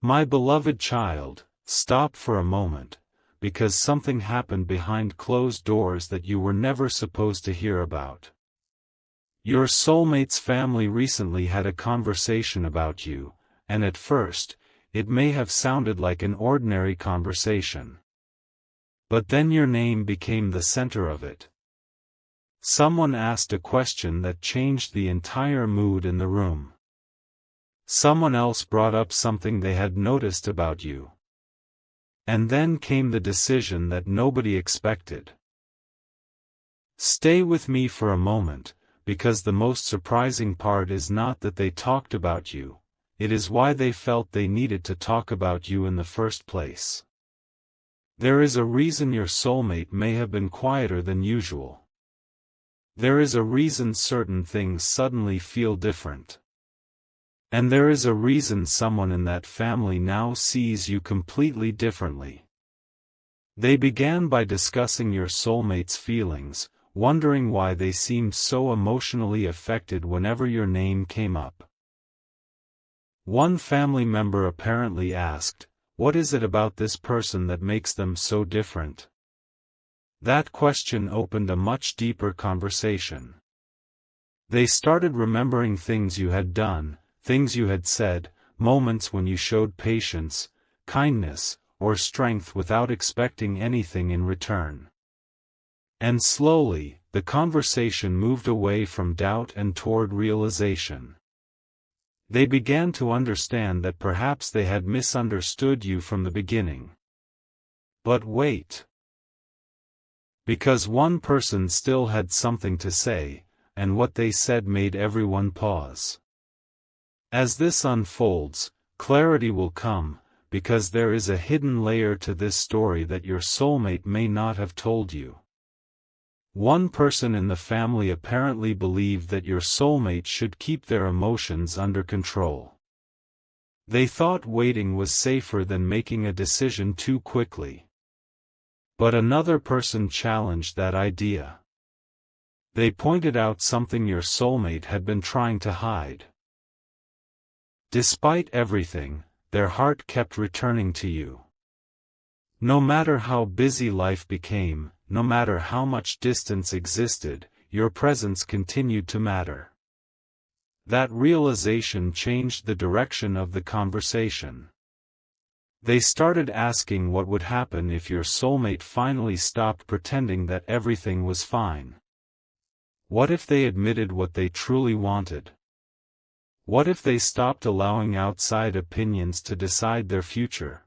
My beloved child, stop for a moment, because something happened behind closed doors that you were never supposed to hear about. Your soulmate's family recently had a conversation about you, and at first, it may have sounded like an ordinary conversation. But then your name became the center of it. Someone asked a question that changed the entire mood in the room. Someone else brought up something they had noticed about you. And then came the decision that nobody expected. Stay with me for a moment, because the most surprising part is not that they talked about you, it is why they felt they needed to talk about you in the first place. There is a reason your soulmate may have been quieter than usual. There is a reason certain things suddenly feel different. And there is a reason someone in that family now sees you completely differently. They began by discussing your soulmate's feelings, wondering why they seemed so emotionally affected whenever your name came up. One family member apparently asked, "What is it about this person that makes them so different?" That question opened a much deeper conversation. They started remembering things you had done, things you had said, moments when you showed patience, kindness, or strength without expecting anything in return. And slowly, the conversation moved away from doubt and toward realization. They began to understand that perhaps they had misunderstood you from the beginning. But wait. Because one person still had something to say, and what they said made everyone pause. As this unfolds, clarity will come, because there is a hidden layer to this story that your soulmate may not have told you. One person in the family apparently believed that your soulmate should keep their emotions under control. They thought waiting was safer than making a decision too quickly. But another person challenged that idea. They pointed out something your soulmate had been trying to hide. Despite everything, their heart kept returning to you. No matter how busy life became, no matter how much distance existed, your presence continued to matter. That realization changed the direction of the conversation. They started asking what would happen if your soulmate finally stopped pretending that everything was fine. What if they admitted what they truly wanted? What if they stopped allowing outside opinions to decide their future?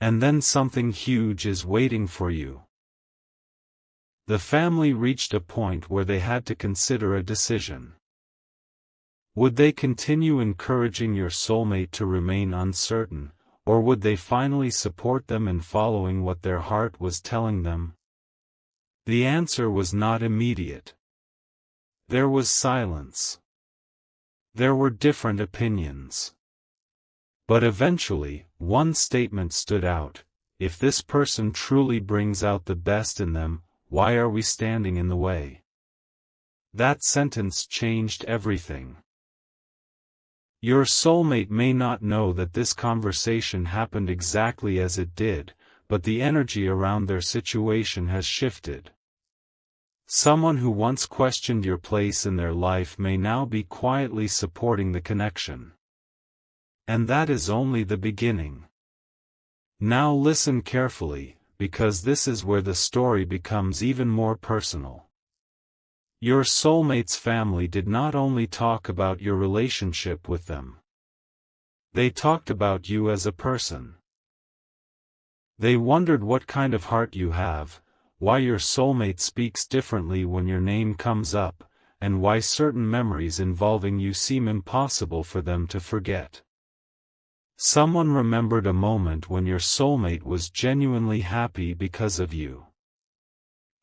And then something huge is waiting for you. The family reached a point where they had to consider a decision. Would they continue encouraging your soulmate to remain uncertain, or would they finally support them in following what their heart was telling them? The answer was not immediate. There was silence. There were different opinions. But eventually, one statement stood out: if this person truly brings out the best in them, why are we standing in the way? That sentence changed everything. Your soulmate may not know that this conversation happened exactly as it did, but the energy around their situation has shifted. Someone who once questioned your place in their life may now be quietly supporting the connection. And that is only the beginning. Now listen carefully, because this is where the story becomes even more personal. Your soulmate's family did not only talk about your relationship with them. They talked about you as a person. They wondered what kind of heart you have, why your soulmate speaks differently when your name comes up, and why certain memories involving you seem impossible for them to forget. Someone remembered a moment when your soulmate was genuinely happy because of you.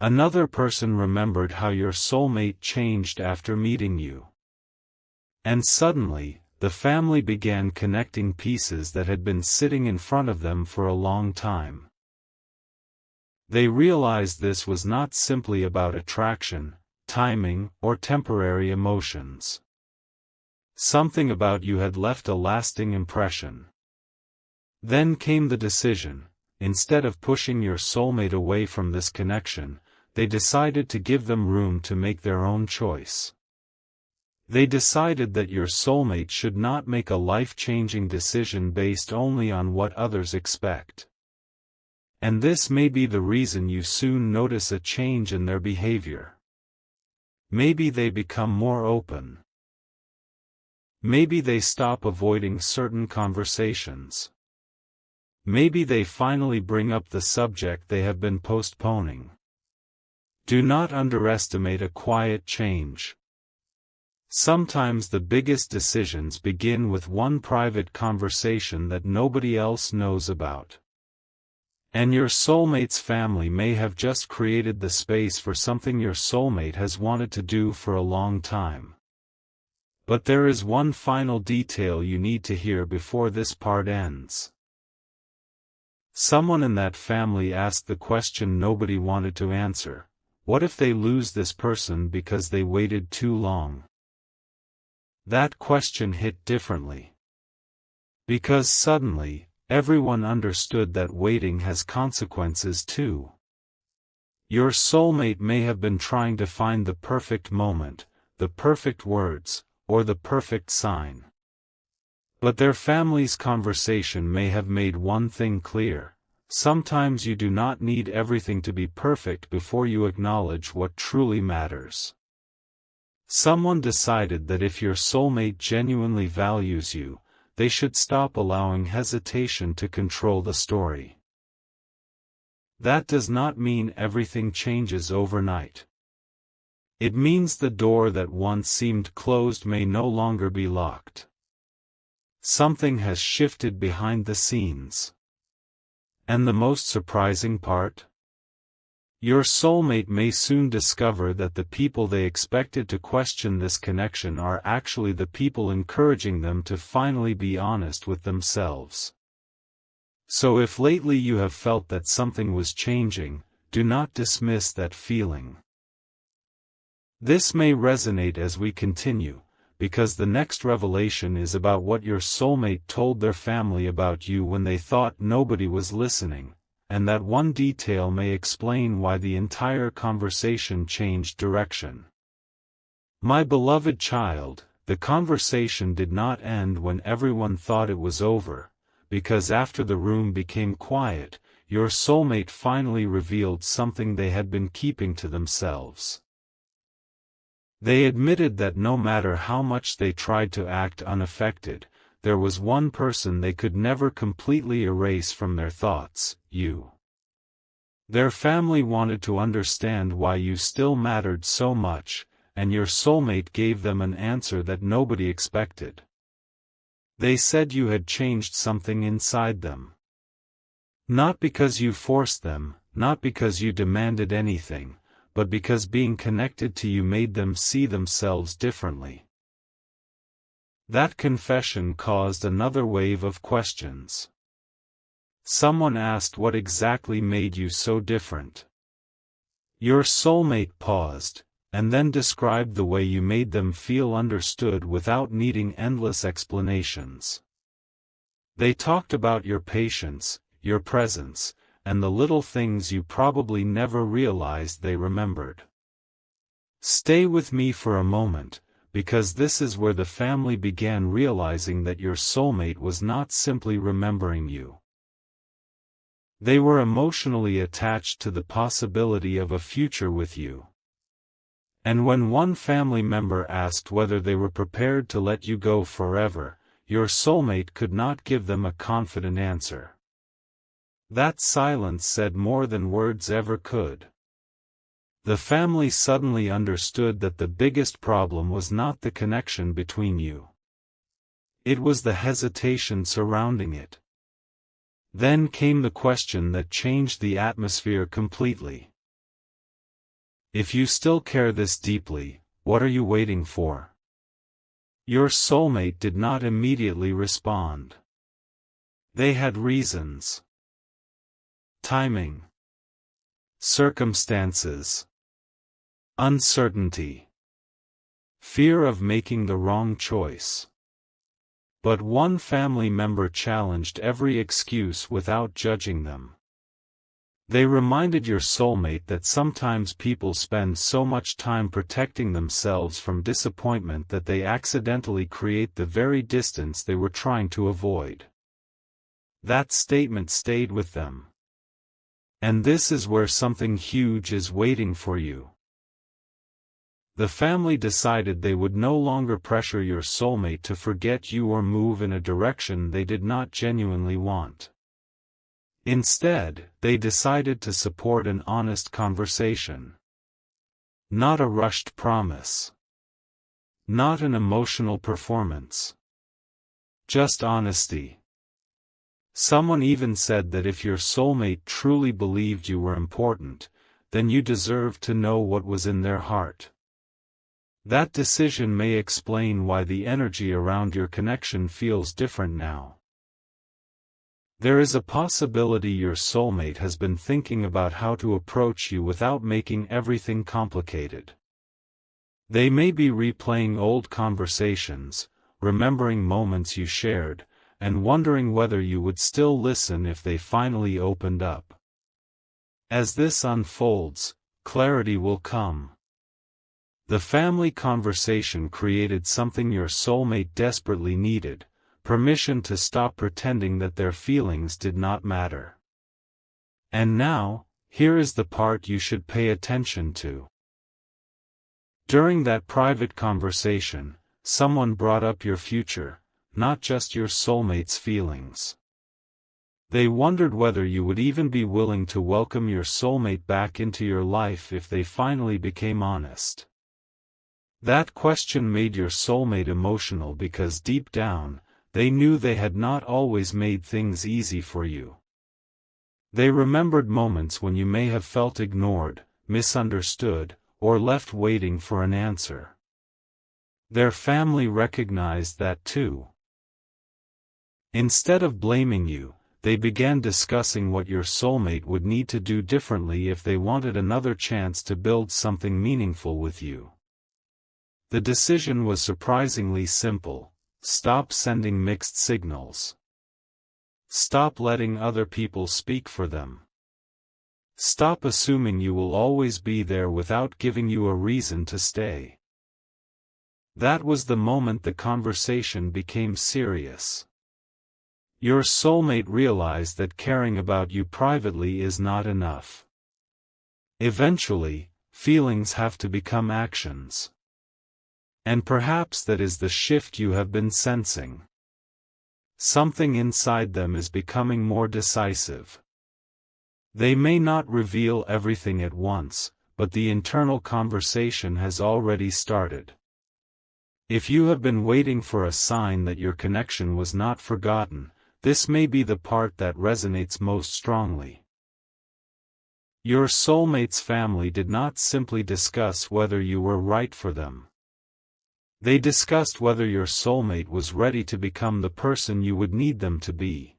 Another person remembered how your soulmate changed after meeting you. And suddenly, the family began connecting pieces that had been sitting in front of them for a long time. They realized this was not simply about attraction, timing, or temporary emotions. Something about you had left a lasting impression. Then came the decision. Instead of pushing your soulmate away from this connection, they decided to give them room to make their own choice. They decided that your soulmate should not make a life-changing decision based only on what others expect. And this may be the reason you soon notice a change in their behavior. Maybe they become more open. Maybe they stop avoiding certain conversations. Maybe they finally bring up the subject they have been postponing. Do not underestimate a quiet change. Sometimes the biggest decisions begin with one private conversation that nobody else knows about. And your soulmate's family may have just created the space for something your soulmate has wanted to do for a long time. But there is one final detail you need to hear before this part ends. Someone in that family asked the question nobody wanted to answer: what if they lose this person because they waited too long? That question hit differently. Because suddenly, everyone understood that waiting has consequences too. Your soulmate may have been trying to find the perfect moment, the perfect words, or the perfect sign. But their family's conversation may have made one thing clear: sometimes you do not need everything to be perfect before you acknowledge what truly matters. Someone decided that if your soulmate genuinely values you, they should stop allowing hesitation to control the story. That does not mean everything changes overnight. It means the door that once seemed closed may no longer be locked. Something has shifted behind the scenes. And the most surprising part? Your soulmate may soon discover that the people they expected to question this connection are actually the people encouraging them to finally be honest with themselves. So if lately you have felt that something was changing, do not dismiss that feeling. This may resonate as we continue, because the next revelation is about what your soulmate told their family about you when they thought nobody was listening. And that one detail may explain why the entire conversation changed direction. My beloved child, the conversation did not end when everyone thought it was over, because after the room became quiet, your soulmate finally revealed something they had been keeping to themselves. They admitted that no matter how much they tried to act unaffected, there was one person they could never completely erase from their thoughts: you. Their family wanted to understand why you still mattered so much, and your soulmate gave them an answer that nobody expected. They said you had changed something inside them. Not because you forced them, not because you demanded anything, but because being connected to you made them see themselves differently. That confession caused another wave of questions. Someone asked what exactly made you so different. Your soulmate paused, and then described the way you made them feel understood without needing endless explanations. They talked about your patience, your presence, and the little things you probably never realized they remembered. Stay with me for a moment, because this is where the family began realizing that your soulmate was not simply remembering you. They were emotionally attached to the possibility of a future with you. And when one family member asked whether they were prepared to let you go forever, your soulmate could not give them a confident answer. That silence said more than words ever could. The family suddenly understood that the biggest problem was not the connection between you. It was the hesitation surrounding it. Then came the question that changed the atmosphere completely. If you still care this deeply, what are you waiting for? Your soulmate did not immediately respond. They had reasons. Timing. Circumstances. Uncertainty. Fear of making the wrong choice. But one family member challenged every excuse without judging them. They reminded your soulmate that sometimes people spend so much time protecting themselves from disappointment that they accidentally create the very distance they were trying to avoid. That statement stayed with them. And this is where something huge is waiting for you. The family decided they would no longer pressure your soulmate to forget you or move in a direction they did not genuinely want. Instead, they decided to support an honest conversation. Not a rushed promise. Not an emotional performance. Just honesty. Someone even said that if your soulmate truly believed you were important, then you deserved to know what was in their heart. That decision may explain why the energy around your connection feels different now. There is a possibility your soulmate has been thinking about how to approach you without making everything complicated. They may be replaying old conversations, remembering moments you shared, and wondering whether you would still listen if they finally opened up. As this unfolds, clarity will come. The family conversation created something your soulmate desperately needed: permission to stop pretending that their feelings did not matter. And now, here is the part you should pay attention to. During that private conversation, someone brought up your future, not just your soulmate's feelings. They wondered whether you would even be willing to welcome your soulmate back into your life if they finally became honest. That question made your soulmate emotional because deep down, they knew they had not always made things easy for you. They remembered moments when you may have felt ignored, misunderstood, or left waiting for an answer. Their family recognized that too. Instead of blaming you, they began discussing what your soulmate would need to do differently if they wanted another chance to build something meaningful with you. The decision was surprisingly simple: stop sending mixed signals. Stop letting other people speak for them. Stop assuming you will always be there without giving you a reason to stay. That was the moment the conversation became serious. Your soulmate realized that caring about you privately is not enough. Eventually, feelings have to become actions. And perhaps that is the shift you have been sensing. Something inside them is becoming more decisive. They may not reveal everything at once, but the internal conversation has already started. If you have been waiting for a sign that your connection was not forgotten, this may be the part that resonates most strongly. Your soulmate's family did not simply discuss whether you were right for them. They discussed whether your soulmate was ready to become the person you would need them to be.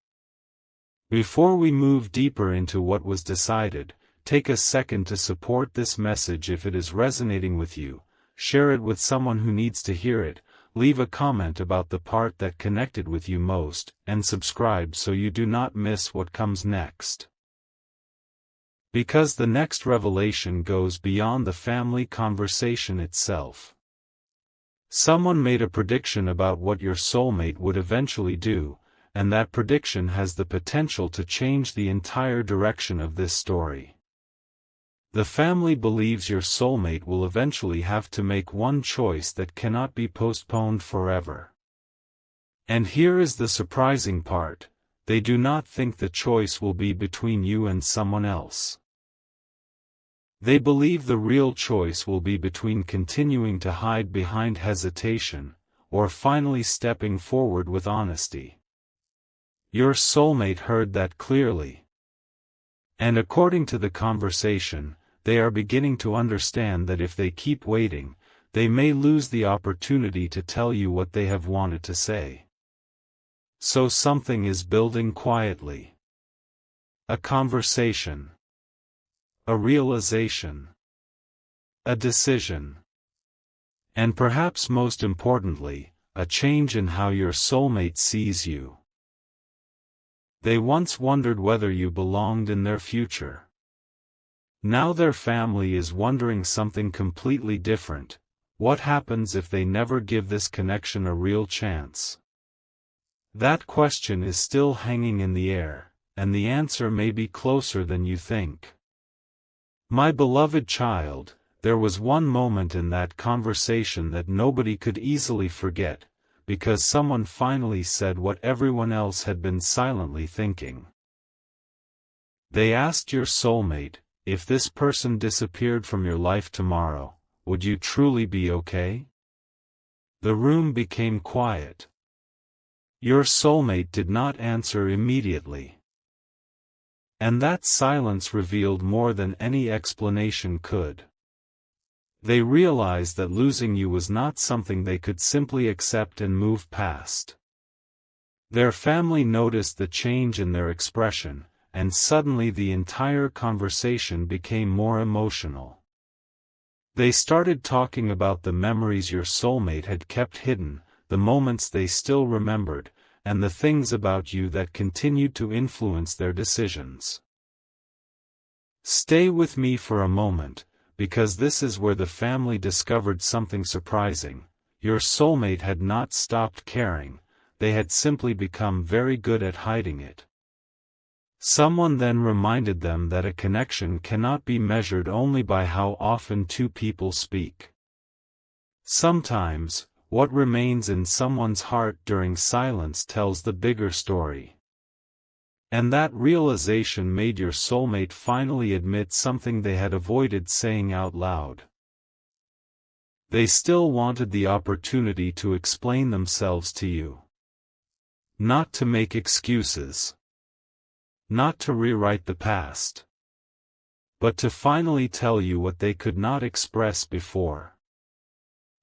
Before we move deeper into what was decided, take a second to support this message. If it is resonating with you, share it with someone who needs to hear it, leave a comment about the part that connected with you most, and subscribe so you do not miss what comes next. Because the next revelation goes beyond the family conversation itself. Someone made a prediction about what your soulmate would eventually do, and that prediction has the potential to change the entire direction of this story. The family believes your soulmate will eventually have to make one choice that cannot be postponed forever. And here is the surprising part: they do not think the choice will be between you and someone else. They believe the real choice will be between continuing to hide behind hesitation, or finally stepping forward with honesty. Your soulmate heard that clearly. And according to the conversation, they are beginning to understand that if they keep waiting, they may lose the opportunity to tell you what they have wanted to say. So something is building quietly. A conversation. A realization. A decision. And perhaps most importantly, a change in how your soulmate sees you. They once wondered whether you belonged in their future. Now their family is wondering something completely different. What happens if they never give this connection a real chance? That question is still hanging in the air, and the answer may be closer than you think. My beloved child, there was one moment in that conversation that nobody could easily forget, because someone finally said what everyone else had been silently thinking. They asked your soulmate, if this person disappeared from your life tomorrow, would you truly be okay? The room became quiet. Your soulmate did not answer immediately. And that silence revealed more than any explanation could. They realized that losing you was not something they could simply accept and move past. Their family noticed the change in their expression, and suddenly the entire conversation became more emotional. They started talking about the memories your soulmate had kept hidden, the moments they still remembered, and the things about you that continued to influence their decisions. Stay with me for a moment, because this is where the family discovered something surprising. Your soulmate had not stopped caring, they had simply become very good at hiding it. Someone then reminded them that a connection cannot be measured only by how often two people speak. Sometimes, what remains in someone's heart during silence tells the bigger story. And that realization made your soulmate finally admit something they had avoided saying out loud. They still wanted the opportunity to explain themselves to you. Not to make excuses. Not to rewrite the past. But to finally tell you what they could not express before.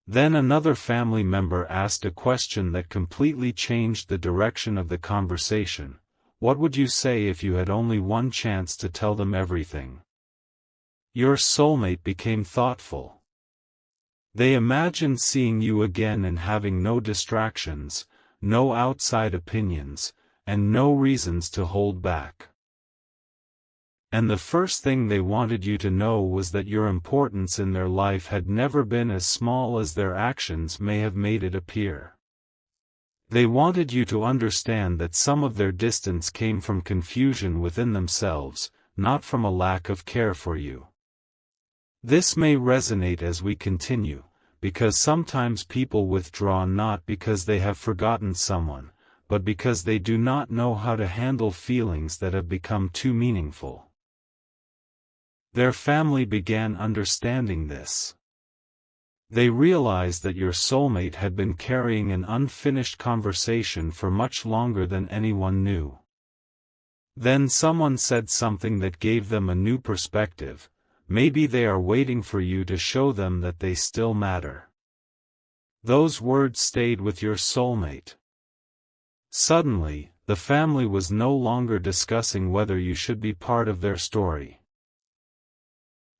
Then another family member asked a question that completely changed the direction of the conversation. What would you say if you had only one chance to tell them everything? Your soulmate became thoughtful. They imagined seeing you again and having no distractions, no outside opinions, and no reasons to hold back. And the first thing they wanted you to know was that your importance in their life had never been as small as their actions may have made it appear. They wanted you to understand that some of their distance came from confusion within themselves, not from a lack of care for you. This may resonate as we continue, because sometimes people withdraw not because they have forgotten someone, but because they do not know how to handle feelings that have become too meaningful. Their family began understanding this. They realized that your soulmate had been carrying an unfinished conversation for much longer than anyone knew. Then someone said something that gave them a new perspective. Maybe they are waiting for you to show them that they still matter. Those words stayed with your soulmate. Suddenly, the family was no longer discussing whether you should be part of their story.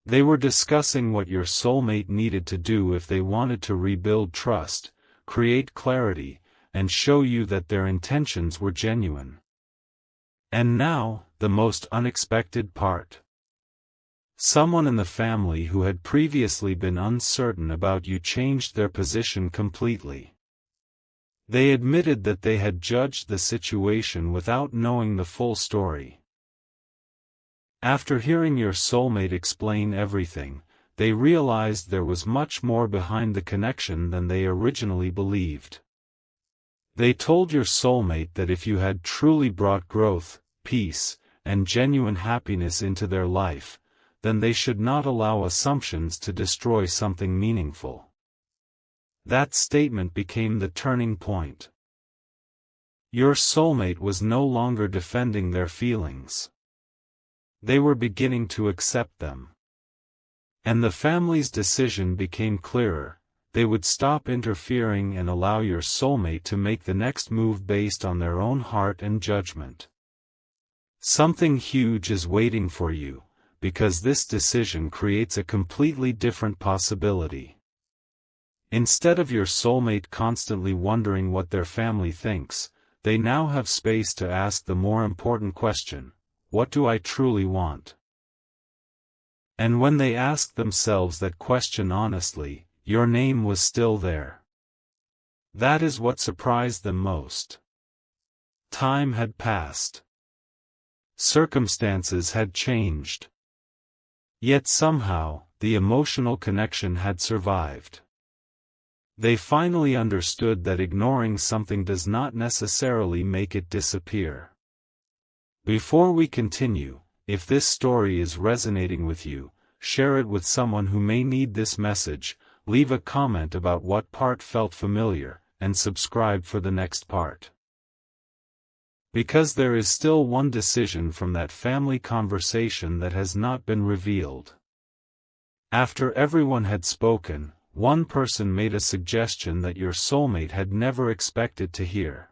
They were discussing what your soulmate needed to do if they wanted to rebuild trust, create clarity, and show you that their intentions were genuine. And now, the most unexpected part. Someone in the family who had previously been uncertain about you changed their position completely. They admitted that they had judged the situation without knowing the full story. After hearing your soulmate explain everything, they realized there was much more behind the connection than they originally believed. They told your soulmate that if you had truly brought growth, peace, and genuine happiness into their life, then they should not allow assumptions to destroy something meaningful. That statement became the turning point. Your soulmate was no longer defending their feelings. They were beginning to accept them. And the family's decision became clearer. They would stop interfering and allow your soulmate to make the next move based on their own heart and judgment. Something huge is waiting for you, because this decision creates a completely different possibility. Instead of your soulmate constantly wondering what their family thinks, they now have space to ask the more important question: what do I truly want? And when they asked themselves that question honestly, your name was still there. That is what surprised them most. Time had passed. Circumstances had changed. Yet somehow, the emotional connection had survived. They finally understood that ignoring something does not necessarily make it disappear. Before we continue, if this story is resonating with you, share it with someone who may need this message, leave a comment about what part felt familiar, and subscribe for the next part. Because there is still one decision from that family conversation that has not been revealed. After everyone had spoken, one person made a suggestion that your soulmate had never expected to hear.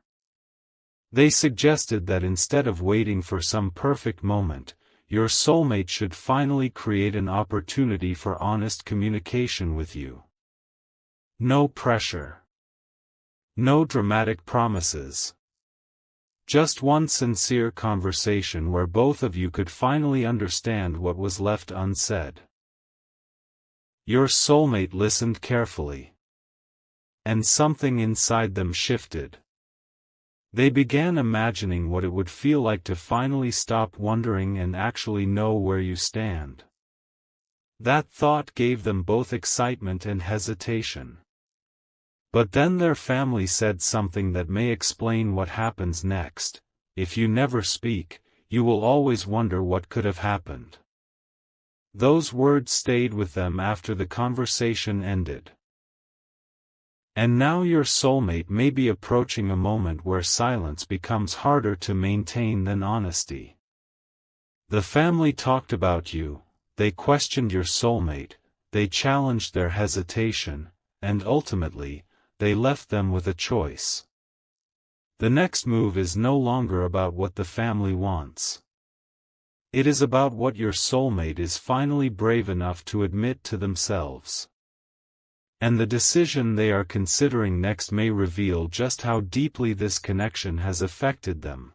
They suggested that instead of waiting for some perfect moment, your soulmate should finally create an opportunity for honest communication with you. No pressure. No dramatic promises. Just one sincere conversation where both of you could finally understand what was left unsaid. Your soulmate listened carefully. And something inside them shifted. They began imagining what it would feel like to finally stop wondering and actually know where you stand. That thought gave them both excitement and hesitation. But then their family said something that may explain what happens next: if you never speak, you will always wonder what could have happened. Those words stayed with them after the conversation ended. And now your soulmate may be approaching a moment where silence becomes harder to maintain than honesty. The family talked about you, they questioned your soulmate, they challenged their hesitation, and ultimately, they left them with a choice. The next move is no longer about what the family wants. It is about what your soulmate is finally brave enough to admit to themselves. And the decision they are considering next may reveal just how deeply this connection has affected them.